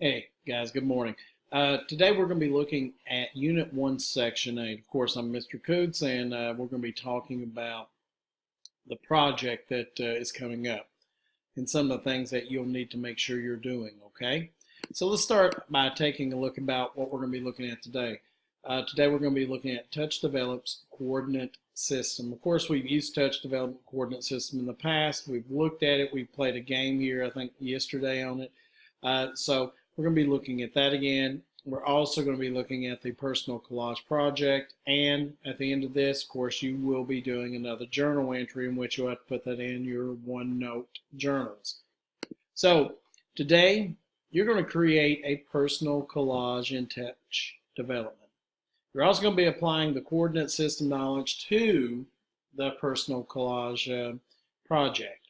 Hey guys, good morning. Today we're going to be looking at Unit 1, Section 8. Of course, I'm Mr. Coots, and we're going to be talking about the project that is coming up and some of the things that you'll need to make sure you're doing, okay? So let's start by taking a look about what we're going to be looking at today. Today we're going to be looking at Touch Develop's coordinate system. Of course, we've used Touch Development coordinate system in the past. We've looked at it. We played a game here, I think, yesterday on it. So we're going to be looking at that again. We're also going to be looking at the personal collage project, and at the end of this, of course, you will be doing another journal entry in which you'll have to put that in your OneNote journals. So today, you're going to create a personal collage in Touch Development. You're also going to be applying the coordinate system knowledge to the personal collage project.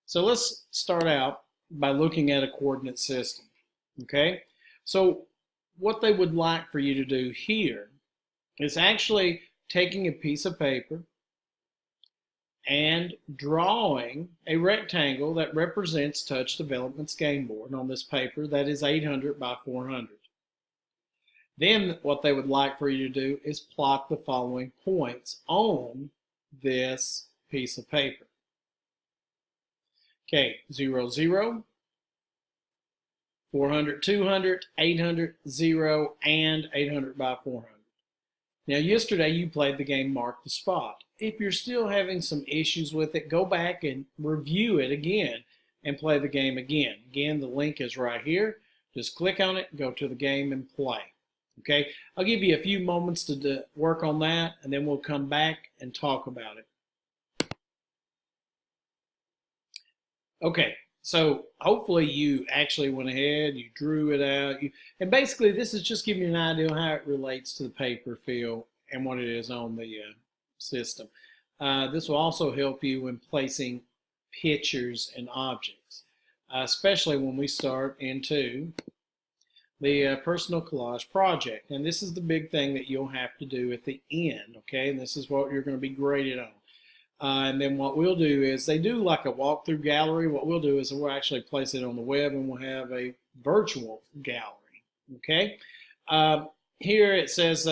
So let's start out by looking at a coordinate system, okay? So what they would like for you to do here is actually taking a piece of paper and drawing a rectangle that represents Touch Development's game board on this paper that is 800 by 400. Then what they would like for you to do is plot the following points on this piece of paper. Okay, 0, 0, 400, 200, 800, 0, and 800 by 400. Now, yesterday you played the game Mark the Spot. If you're still having some issues with it, go back and review it again and play the game again. Again, the link is right here. Just click on it, go to the game, and play. Okay, I'll give you a few moments to work on that, and then we'll come back and talk about it. Okay, so hopefully you actually went ahead, you drew it out, and basically this is just giving you an idea of how it relates to the paper feel and what it is on the system. This will also help you in placing pictures and objects, especially when we start into the personal collage project. And this is the big thing that you'll have to do at the end, okay? And this is what you're going to be graded on. And then what we'll do is, they do like a walkthrough gallery. What we'll do is we'll actually place it on the web, and we'll have a virtual gallery, okay? Here it says,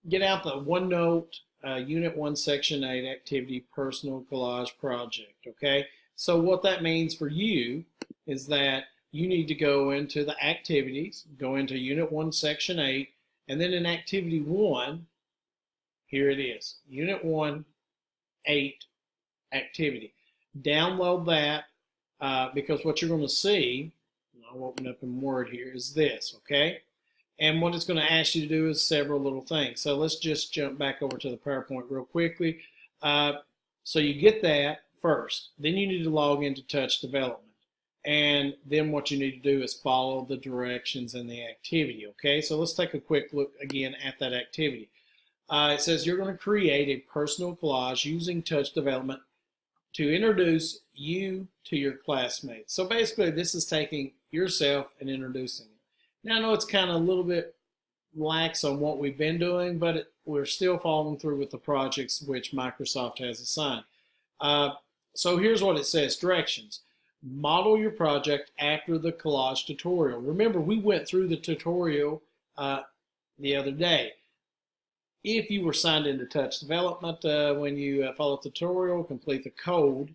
get out the OneNote Unit 1, Section 8 Activity Personal Collage Project, okay? So what that means for you is that you need to go into the activities, go into Unit 1, Section 8, and then in Activity 1, here it is, Unit 1, 8 activity. Download that because what you're going to see, I'll open up in Word here, is this, okay? And what it's going to ask you to do is several little things. So let's just jump back over to the PowerPoint real quickly. So you get that first. Then you need to log into Touch Development. And then what you need to do is follow the directions in the activity, okay? So let's take a quick look again at that activity. It says you're going to create a personal collage using Touch Development to introduce you to your classmates. So basically, this is taking yourself and introducing it. Now, I know it's kind of a little bit lax on what we've been doing, but we're still following through with the projects which Microsoft has assigned. So here's what it says, directions. Model your project after the collage tutorial. Remember, we went through the tutorial the other day. If you were signed into Touch Development, when you follow the tutorial, complete the code,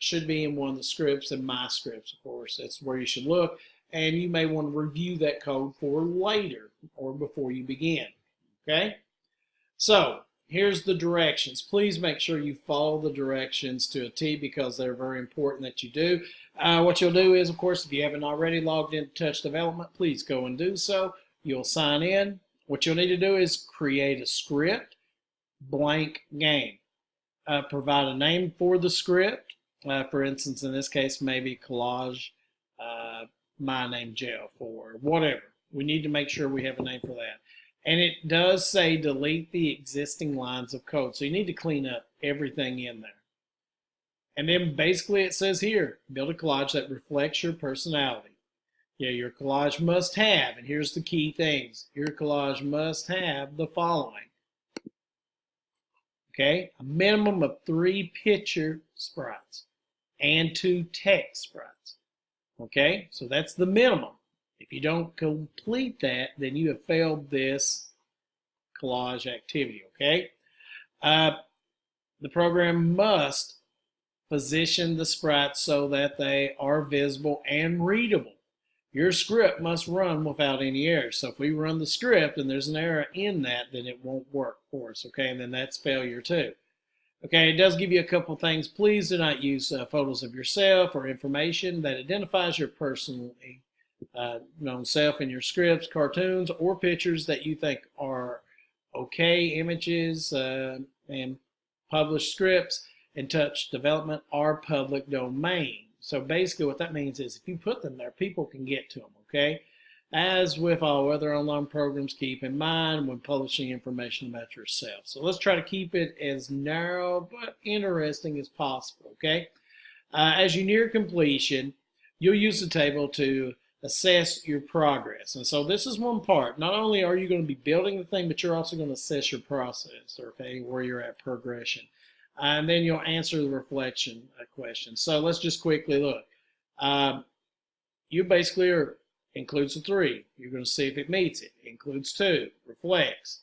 should be in one of the scripts, and My Scripts, of course. That's where you should look, and you may want to review that code for later or before you begin, okay? So here's the directions. Please make sure you follow the directions to a T because they're very important that you do. What you'll do is, of course, if you haven't already logged into Touch Development, please go and do so. You'll sign in. What you'll need to do is create a script, blank game. Provide a name for the script. For instance, in this case, maybe Collage My Name Jeff or whatever. We need to make sure we have a name for that. And it does say delete the existing lines of code. So you need to clean up everything in there. And then basically it says here, build a collage that reflects your personality. Yeah, your collage must have, and here's the key things. Your collage must have the following. Okay, a minimum of 3 picture sprites and 2 text sprites. Okay, so that's the minimum. If you don't complete that, then you have failed this collage activity, okay? The program must position the sprites so that they are visible and readable. Your script must run without any errors. So if we run the script and there's an error in that, then it won't work for us, okay? And then that's failure too. Okay, it does give you a couple things. Please do not use photos of yourself or information that identifies your personally known self in your scripts, cartoons, or pictures that you think are okay. Images and published scripts and touch development are public domain. So basically what that means is if you put them there, people can get to them, okay? As with all other online programs, keep in mind when publishing information about yourself. So let's try to keep it as narrow but interesting as possible, okay? As you near completion, you'll use the table to assess your progress. And so this is one part. Not only are you going to be building the thing, but you're also going to assess your process, okay, where you're at progression. And then you'll answer the reflection question. So let's just quickly look. You basically includes the 3. You're going to see if it meets it. Includes 2. Reflects.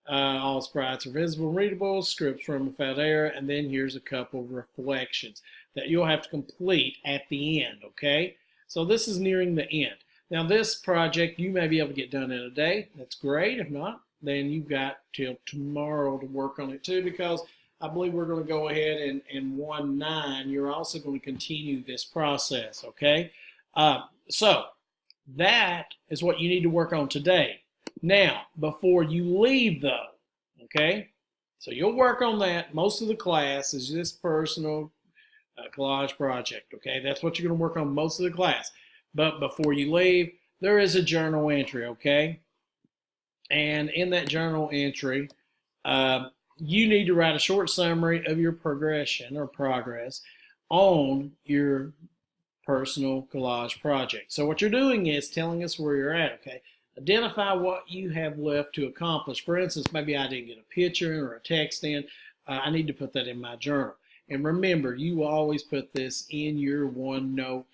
All sprites are visible and readable. Scripts run without error. And then here's a couple of reflections that you'll have to complete at the end, okay? So this is nearing the end. Now this project you may be able to get done in a day. That's great. If not, then you've got till tomorrow to work on it too, because I believe we're going to go ahead and 1-9. You're also going to continue this process, okay? So that is what you need to work on today. Now, before you leave though, okay? So you'll work on that. Most of the class is this personal collage project, okay? That's what you're going to work on most of the class. But before you leave, there is a journal entry, okay? And in that journal entry, you need to write a short summary of your progression or progress on your personal collage project. So what you're doing is telling us where you're at, okay? Identify what you have left to accomplish. For instance, maybe I didn't get a picture or a text in. I need to put that in my journal. And remember, you always put this in your OneNote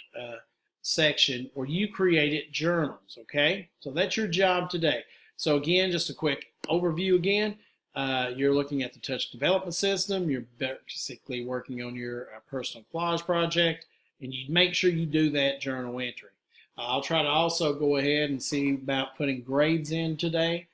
section where you created journals, okay? So that's your job today. So again, just a quick overview again. You're looking at the touch development system. You're basically working on your personal collage project, and you make sure you do that journal entry. I'll try to also go ahead and see about putting grades in today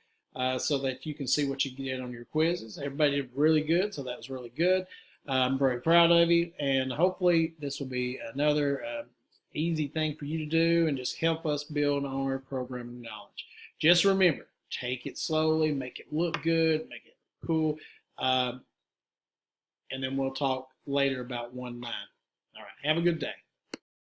so that you can see what you get on your quizzes. Everybody did really good, so that was really good. I'm very proud of you, and hopefully this will be another easy thing for you to do and just help us build on our programming knowledge. Just remember, take it slowly, make it look good, make it cool, and then we'll talk later about 1-9. All right, have a good day.